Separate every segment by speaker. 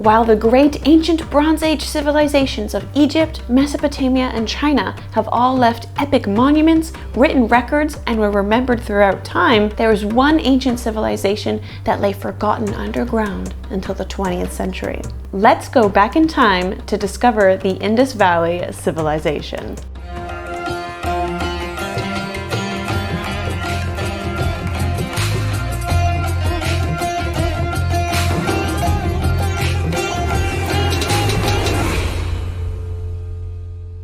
Speaker 1: While the great ancient Bronze Age civilizations of Egypt, Mesopotamia, and China have all left epic monuments, written records, and were remembered throughout time, there is one ancient civilization that lay forgotten underground until the 20th century. Let's go back in time to discover the Indus Valley Civilization.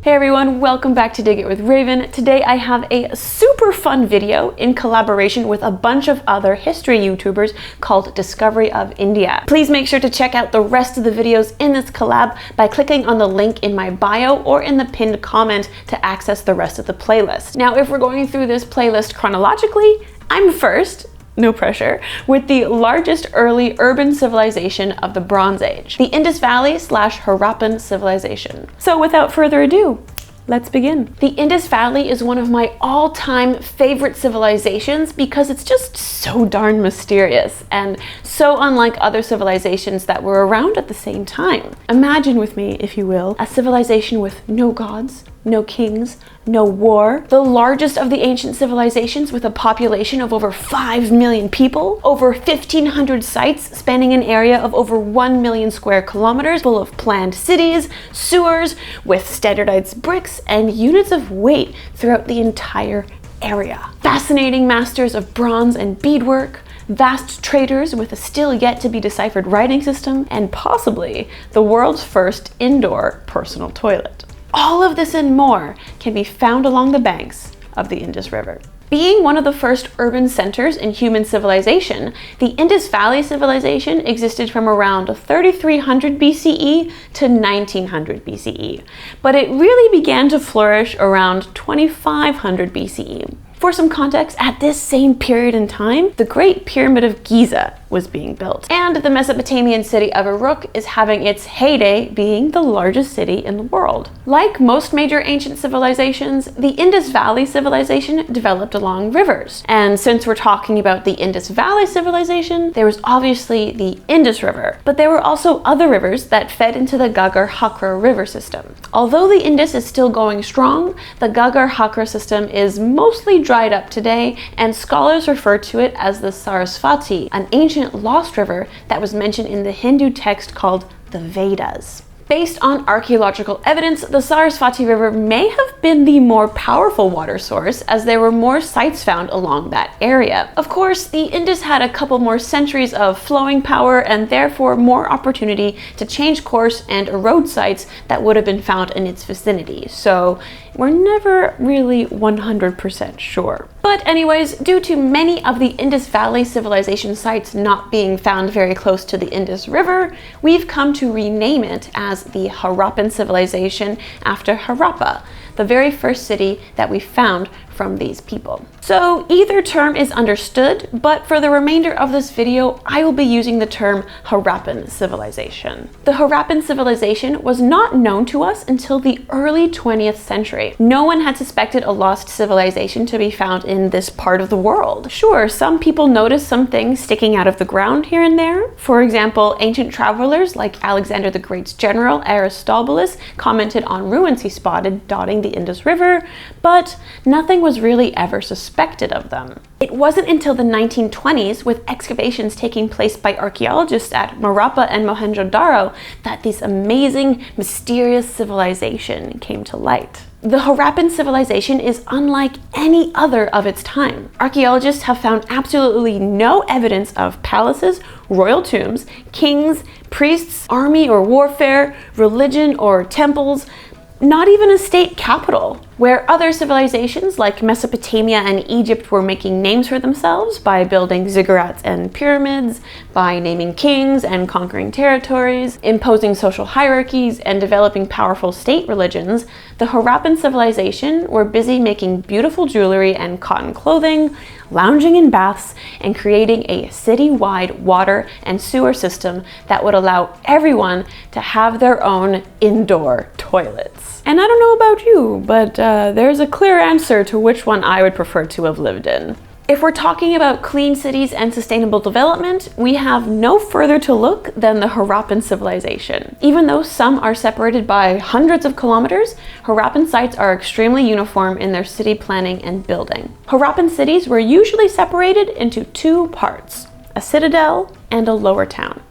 Speaker 1: Hey everyone, welcome back to Dig It with Raven. Today I have a super fun video in collaboration with a bunch of other history YouTubers called Discovery of India. Please make sure to check out the rest of the videos in this collab by clicking on the link in my bio or in the pinned comment to access the rest of the playlist. Now, if we're going through this playlist chronologically, I'm first, no pressure, with the largest early urban civilization of the Bronze Age, the Indus Valley / Harappan Civilization. So without further ado, let's begin. The Indus Valley is one of my all-time favorite civilizations because it's just so darn mysterious and so unlike other civilizations that were around at the same time. Imagine with me, if you will, a civilization with no gods, no kings, no war, the largest of the ancient civilizations with a population of over 5 million people, over 1,500 sites spanning an area of over 1 million square kilometers, full of planned cities, sewers, with standardized bricks and units of weight throughout the entire area. Fascinating masters of bronze and beadwork, vast traders with a still yet to be deciphered writing system, and possibly the world's first indoor personal toilet. All of this and more can be found along the banks of the Indus River. Being one of the first urban centers in human civilization, the Indus Valley Civilization existed from around 3300 BCE to 1900 BCE, but it really began to flourish around 2500 BCE. For some context, at this same period in time, the Great Pyramid of Giza was being built, and the Mesopotamian city of Uruk is having its heyday being the largest city in the world. Like most major ancient civilizations, the Indus Valley Civilization developed along rivers. And since we're talking about the Indus Valley Civilization, there was obviously the Indus River, but there were also other rivers that fed into the Ghaggar-Hakra river system. Although the Indus is still going strong, the Ghaggar-Hakra system is mostly dried up today, and scholars refer to it as the Saraswati, an ancient lost river that was mentioned in the Hindu text called the Vedas. Based on archaeological evidence, the Saraswati River may have been the more powerful water source as there were more sites found along that area. Of course, the Indus had a couple more centuries of flowing power and therefore more opportunity to change course and erode sites that would have been found in its vicinity, so we're never really 100% sure. But anyways, due to many of the Indus Valley Civilization sites not being found very close to the Indus River, we've come to rename it as the Harappan Civilization after Harappa, the very first city that we found from these people. So either term is understood, but for the remainder of this video, I will be using the term Harappan Civilization. The Harappan Civilization was not known to us until the early 20th century. No one had suspected a lost civilization to be found in this part of the world. Sure, some people noticed some things sticking out of the ground here and there. For example, ancient travelers like Alexander the Great's general Aristobulus commented on ruins he spotted dotting the Indus River, but nothing was really ever suspected of them. It wasn't until the 1920s, with excavations taking place by archaeologists at Harappa and Mohenjo-Daro, that this amazing, mysterious civilization came to light. The Harappan civilization is unlike any other of its time. Archaeologists have found absolutely no evidence of palaces, royal tombs, kings, priests, army or warfare, religion or temples, not even a state capital. Where other civilizations like Mesopotamia and Egypt were making names for themselves by building ziggurats and pyramids, by naming kings and conquering territories, imposing social hierarchies, and developing powerful state religions, the Harappan civilization were busy making beautiful jewelry and cotton clothing, lounging in baths, and creating a city-wide water and sewer system that would allow everyone to have their own indoor toilets. And I don't know about you, but there's a clear answer to which one I would prefer to have lived in. If we're talking about clean cities and sustainable development, we have no further to look than the Harappan Civilization. Even though some are separated by hundreds of kilometers, Harappan sites are extremely uniform in their city planning and building. Harappan cities were usually separated into two parts, a citadel and a lower town.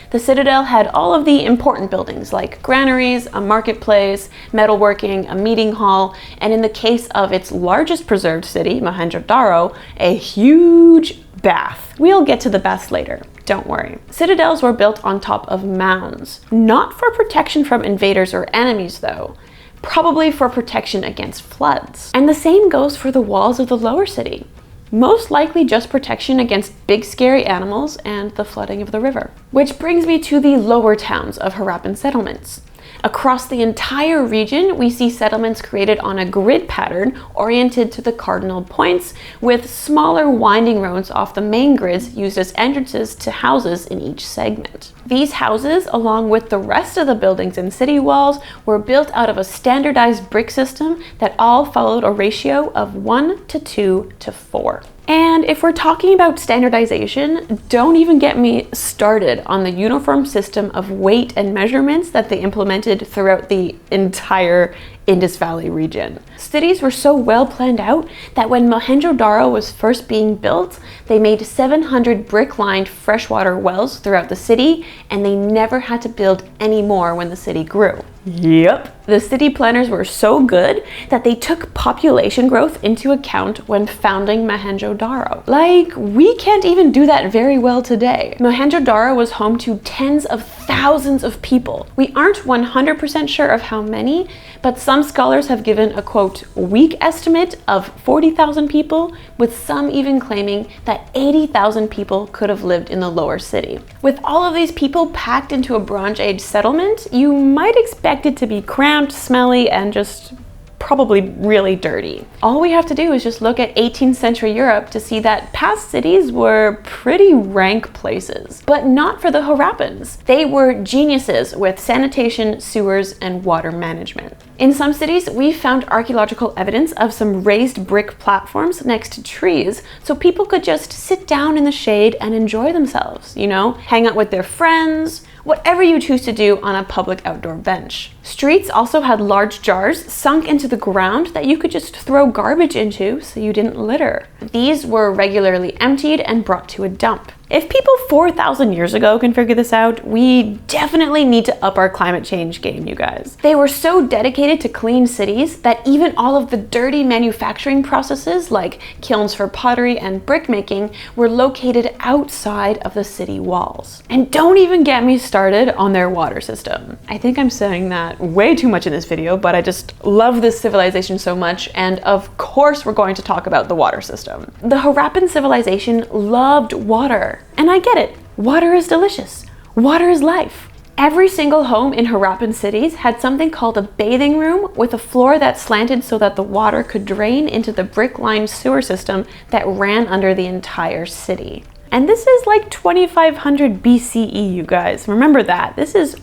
Speaker 1: The citadel had all of the important buildings like granaries, a marketplace, metalworking, a meeting hall, and in the case of its largest preserved city, Mohenjo-Daro, a huge bath. We'll get to the baths later, don't worry. Citadels were built on top of mounds, not for protection from invaders or enemies though, probably for protection against floods. And the same goes for the walls of the lower city. Most likely just protection against big scary animals and the flooding of the river. Which brings me to the lower towns of Harappan settlements. Across the entire region, we see settlements created on a grid pattern oriented to the cardinal points, with smaller winding roads off the main grids used as entrances to houses in each segment. These houses, along with the rest of the buildings and city walls, were built out of a standardized brick system that all followed a ratio of 1 to 2 to 4. And if we're talking about standardization, don't even get me started on the uniform system of weight and measurements that they implemented throughout the entire Indus Valley region. Cities were so well planned out that when Mohenjo-Daro was first being built, they made 700 brick-lined freshwater wells throughout the city, and they never had to build any more when the city grew. Yep. The city planners were so good that they took population growth into account when founding Mohenjo-Daro. Like, we can't even do that very well today. Mohenjo-Daro was home to tens of thousands of people. We aren't 100% sure of how many, but some scholars have given a quote, weak estimate of 40,000 people, with some even claiming that 80,000 people could have lived in the lower city. With all of these people packed into a Bronze Age settlement, you might expect it to be cramped, smelly, and just probably really dirty. All we have to do is just look at 18th century Europe to see that past cities were pretty rank places. But not for the Harappans. They were geniuses with sanitation, sewers, and water management. In some cities, we found archaeological evidence of some raised brick platforms next to trees, so people could just sit down in the shade and enjoy themselves, you know, hang out with their friends, whatever you choose to do on a public outdoor bench. Streets also had large jars sunk into the ground that you could just throw garbage into so you didn't litter. These were regularly emptied and brought to a dump. If people 4,000 years ago can figure this out, we definitely need to up our climate change game, you guys. They were so dedicated to clean cities that even all of the dirty manufacturing processes like kilns for pottery and brick making were located outside of the city walls. And don't even get me started on their water system. I think I'm saying that way too much in this video, but I just love this civilization so much, and of course we're going to talk about the water system. The Harappan civilization loved water. And I get it. Water is delicious. Water is life. Every single home in Harappan cities had something called a bathing room with a floor that slanted so that the water could drain into the brick-lined sewer system that ran under the entire city. And this is like 2500 BCE, you guys. Remember that. This is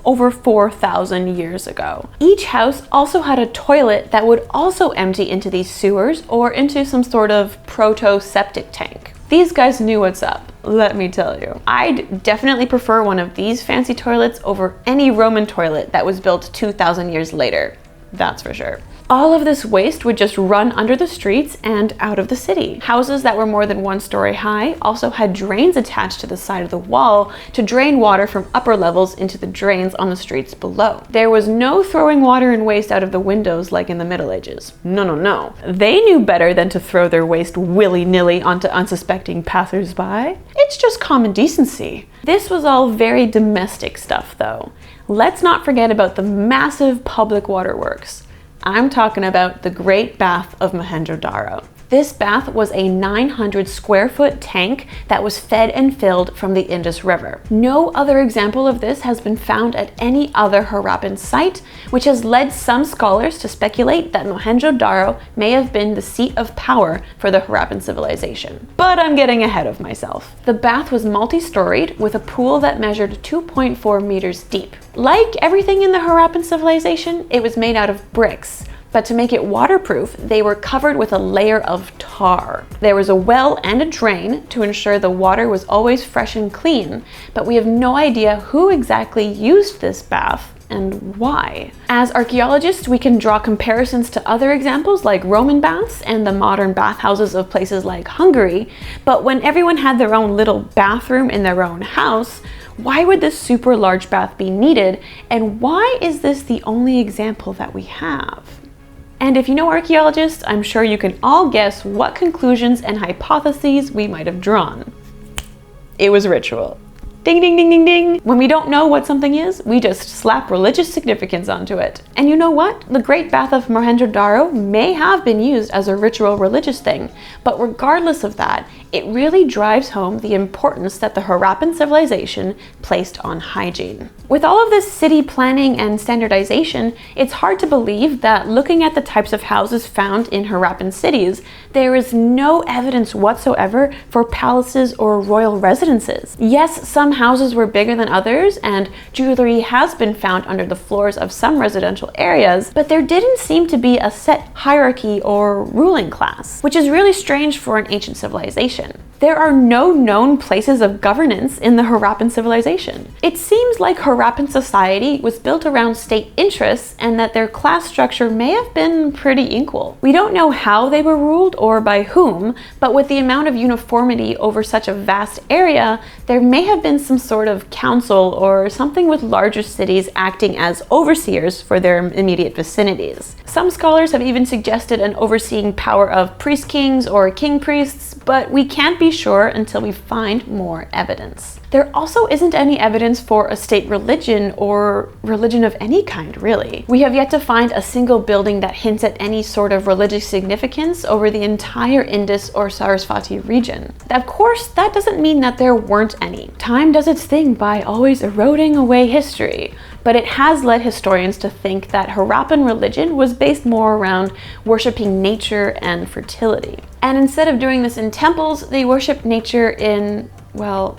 Speaker 1: over 4,000 years ago. Each house also had a toilet that would also empty into these sewers or into some sort of proto-septic tank. These guys knew what's up, let me tell you. I'd definitely prefer one of these fancy toilets over any Roman toilet that was built 2,000 years later. That's for sure. All of this waste would just run under the streets and out of the city. Houses that were more than 1 story high also had drains attached to the side of the wall to drain water from upper levels into the drains on the streets below. There was no throwing water and waste out of the windows like in the Middle Ages. No, no, no. They knew better than to throw their waste willy-nilly onto unsuspecting passers-by. It's just common decency. This was all very domestic stuff though. Let's not forget about the massive public waterworks. I'm talking about the Great Bath of Mohenjo-Daro. This bath was a 900 square foot tank that was fed and filled from the Indus River. No other example of this has been found at any other Harappan site, which has led some scholars to speculate that Mohenjo-Daro may have been the seat of power for the Harappan civilization. But I'm getting ahead of myself. The bath was multi-storied with a pool that measured 2.4 meters deep. Like everything in the Harappan civilization, it was made out of bricks, but to make it waterproof, they were covered with a layer of tar. There was a well and a drain to ensure the water was always fresh and clean, but we have no idea who exactly used this bath and why. As archaeologists, we can draw comparisons to other examples like Roman baths and the modern bathhouses of places like Hungary, but when everyone had their own little bathroom in their own house, why would this super large bath be needed, and why is this the only example that we have? And if you know archaeologists, I'm sure you can all guess what conclusions and hypotheses we might have drawn. It was ritual. Ding, ding, ding, ding, ding. When we don't know what something is, we just slap religious significance onto it. And you know what? The Great Bath of Mohenjo-Daro may have been used as a ritual religious thing, but regardless of that, it really drives home the importance that the Harappan civilization placed on hygiene. With all of this city planning and standardization, it's hard to believe that looking at the types of houses found in Harappan cities, there is no evidence whatsoever for palaces or royal residences. Yes, some houses were bigger than others, and jewelry has been found under the floors of some residential areas, but there didn't seem to be a set hierarchy or ruling class, which is really strange for an ancient civilization. There are no known places of governance in the Harappan civilization. It seems like Harappan society was built around state interests and that their class structure may have been pretty equal. We don't know how they were ruled or by whom, but with the amount of uniformity over such a vast area, there may have been some sort of council or something with larger cities acting as overseers for their immediate vicinities. Some scholars have even suggested an overseeing power of priest-kings or king-priests, but we can't be sure until we find more evidence. There also isn't any evidence for a state religion or religion of any kind, really. We have yet to find a single building that hints at any sort of religious significance over the entire Indus or Saraswati region. Of course, that doesn't mean that there weren't any. Time does its thing by always eroding away history, but it has led historians to think that Harappan religion was based more around worshipping nature and fertility. And instead of doing this in temples, they worshipped nature in, well,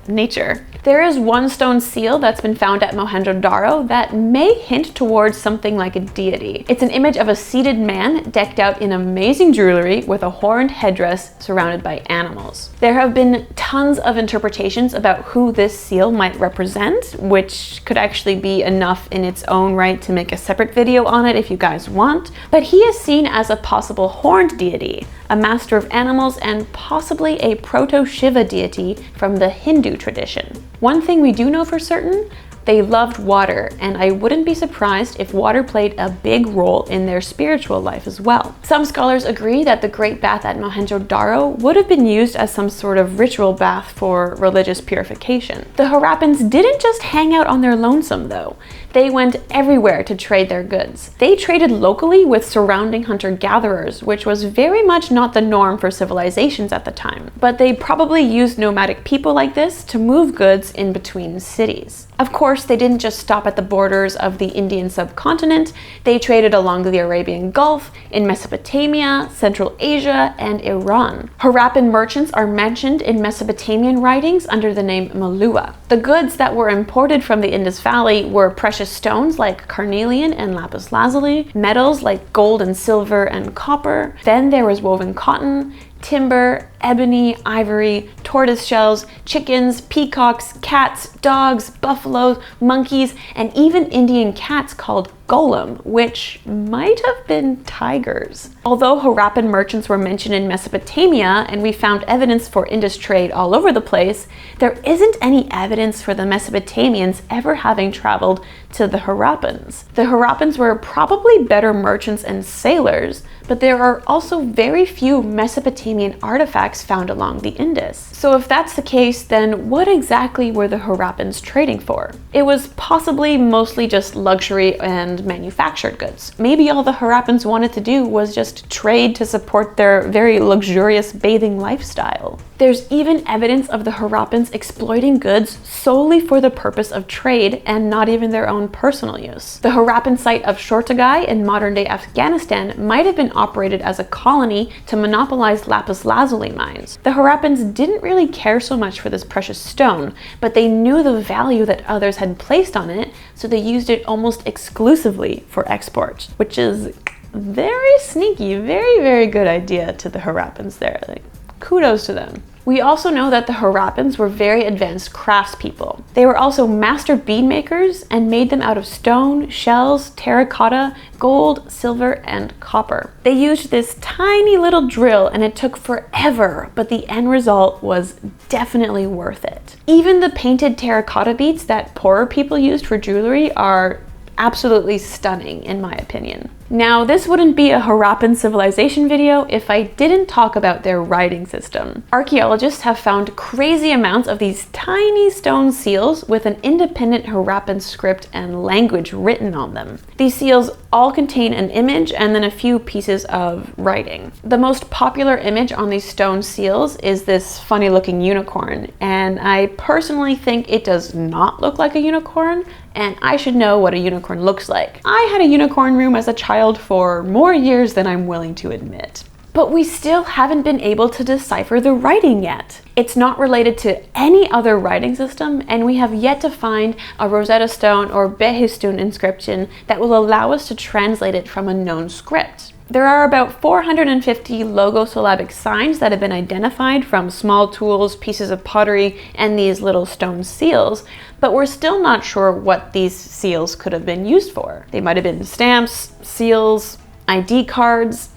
Speaker 1: nature. There is one stone seal that's been found at Mohenjo-Daro that may hint towards something like a deity. It's an image of a seated man decked out in amazing jewelry with a horned headdress surrounded by animals. There have been tons of interpretations about who this seal might represent, which could actually be enough in its own right to make a separate video on it if you guys want, but he is seen as a possible horned deity, a master of animals, and possibly a proto-Shiva deity from the Hindu tradition. One thing we do know for certain, they loved water, and I wouldn't be surprised if water played a big role in their spiritual life as well. Some scholars agree that the Great Bath at Mohenjo-Daro would have been used as some sort of ritual bath for religious purification. The Harappans didn't just hang out on their lonesome though. They went everywhere to trade their goods. They traded locally with surrounding hunter-gatherers, which was very much not the norm for civilizations at the time. But they probably used nomadic people like this to move goods in between cities. Of course, they didn't just stop at the borders of the Indian subcontinent. They traded along the Arabian Gulf, in Mesopotamia, Central Asia, and Iran. Harappan merchants are mentioned in Mesopotamian writings under the name Malua. The goods that were imported from the Indus Valley were precious stones like carnelian and lapis lazuli, metals like gold and silver and copper. Then there was woven cotton, timber, ebony, ivory, tortoise shells, chickens, peacocks, cats, dogs, buffaloes, monkeys, and even Indian cats called golem, which might have been tigers. Although Harappan merchants were mentioned in Mesopotamia and we found evidence for Indus trade all over the place, there isn't any evidence for the Mesopotamians ever having traveled to the Harappans. The Harappans were probably better merchants and sailors, but there are also very few Mesopotamian artifacts found along the Indus. So if that's the case, then what exactly were the Harappans trading for? It was possibly mostly just luxury and manufactured goods. Maybe all the Harappans wanted to do was just trade to support their very luxurious bathing lifestyle. There's even evidence of the Harappans exploiting goods solely for the purpose of trade and not even their own personal use. The Harappan site of Shrouded in modern-day Afghanistan might have been operated as a colony to monopolize lapis lazuli mines. The Harappans didn't really care so much for this precious stone, but they knew the value that others had placed on it, so they used it almost exclusively for export, which is very sneaky, very, very good idea to the Harappans there. Like, kudos to them. We also know that the Harappans were very advanced craftspeople. They were also master bead makers and made them out of stone, shells, terracotta, gold, silver, and copper. They used this tiny little drill and it took forever, but the end result was definitely worth it. Even the painted terracotta beads that poorer people used for jewelry are absolutely stunning in my opinion. Now, this wouldn't be a Harappan civilization video if I didn't talk about their writing system. Archaeologists have found crazy amounts of these tiny stone seals with an independent Harappan script and language written on them. These seals all contain an image and then a few pieces of writing. The most popular image on these stone seals is this funny looking unicorn, and I personally think it does not look like a unicorn, and I should know what a unicorn looks like. I had a unicorn room as a child for more years than I'm willing to admit. But we still haven't been able to decipher the writing yet. It's not related to any other writing system, and we have yet to find a Rosetta Stone or Behistun inscription that will allow us to translate it from a known script. There are about 450 logosyllabic signs that have been identified from small tools, pieces of pottery, and these little stone seals, but we're still not sure what these seals could have been used for. They might have been stamps, seals, ID cards.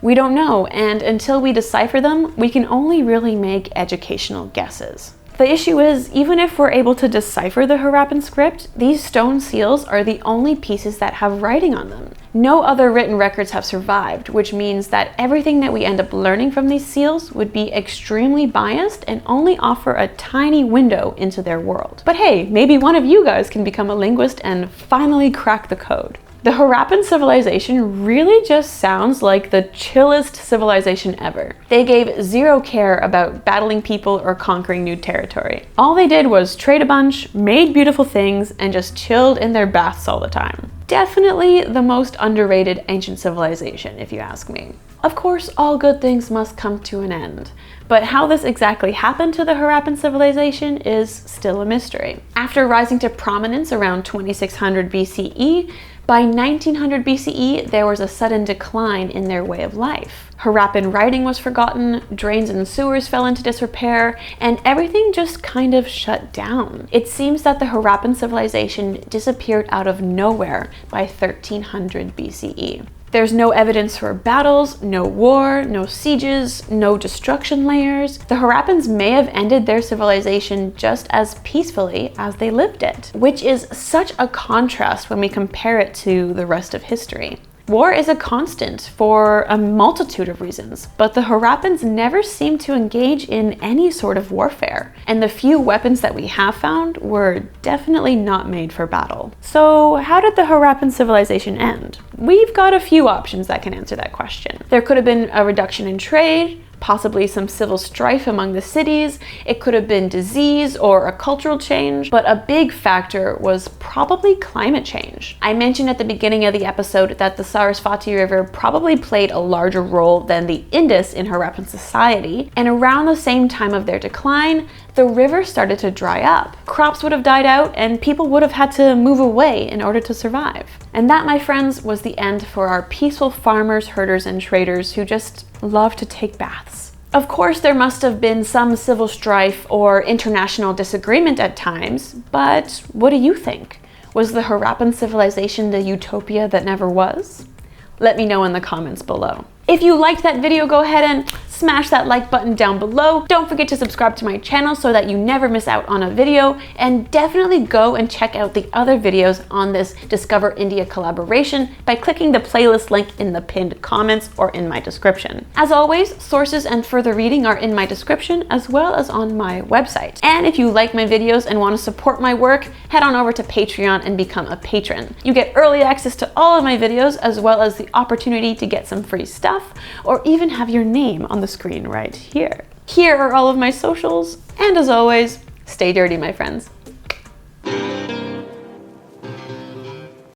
Speaker 1: We don't know, and until we decipher them, we can only really make educational guesses. The issue is, even if we're able to decipher the Harappan script, these stone seals are the only pieces that have writing on them. No other written records have survived, which means that everything that we end up learning from these seals would be extremely biased and only offer a tiny window into their world. But hey, maybe one of you guys can become a linguist and finally crack the code. The Harappan civilization really just sounds like the chillest civilization ever. They gave zero care about battling people or conquering new territory. All they did was trade a bunch, made beautiful things, and just chilled in their baths all the time. Definitely the most underrated ancient civilization, if you ask me. Of course, all good things must come to an end, but how this exactly happened to the Harappan civilization is still a mystery. After rising to prominence around 2600 BCE, by 1900 BCE, there was a sudden decline in their way of life. Harappan writing was forgotten, drains and sewers fell into disrepair, and everything just kind of shut down. It seems that the Harappan civilization disappeared out of nowhere by 1300 BCE. There's no evidence for battles, no war, no sieges, no destruction layers. The Harappans may have ended their civilization just as peacefully as they lived it, which is such a contrast when we compare it to the rest of history. War is a constant for a multitude of reasons, but the Harappans never seemed to engage in any sort of warfare, and the few weapons that we have found were definitely not made for battle. So how did the Harappan civilization end? We've got a few options that can answer that question. There could have been a reduction in trade, possibly some civil strife among the cities. It could have been disease or a cultural change, but a big factor was probably climate change. I mentioned at the beginning of the episode that the Saraswati River probably played a larger role than the Indus in Harappan society, and around the same time of their decline, the river started to dry up. Crops would have died out and people would have had to move away in order to survive. And that, my friends, was the end for our peaceful farmers, herders, and traders who just love to take baths. Of course, there must have been some civil strife or international disagreement at times, but what do you think? Was the Harappan civilization the utopia that never was? Let me know in the comments below. If you liked that video, go ahead and smash that like button down below. Don't forget to subscribe to my channel so that you never miss out on a video, and definitely go and check out the other videos on this Discover India collaboration by clicking the playlist link in the pinned comments or in my description. As always, sources and further reading are in my description as well as on my website. And if you like my videos and want to support my work, head on over to Patreon and become a patron. You get early access to all of my videos as well as the opportunity to get some free stuff, or even have your name on the screen right here. Here are all of my socials, and as always, stay dirty, my friends.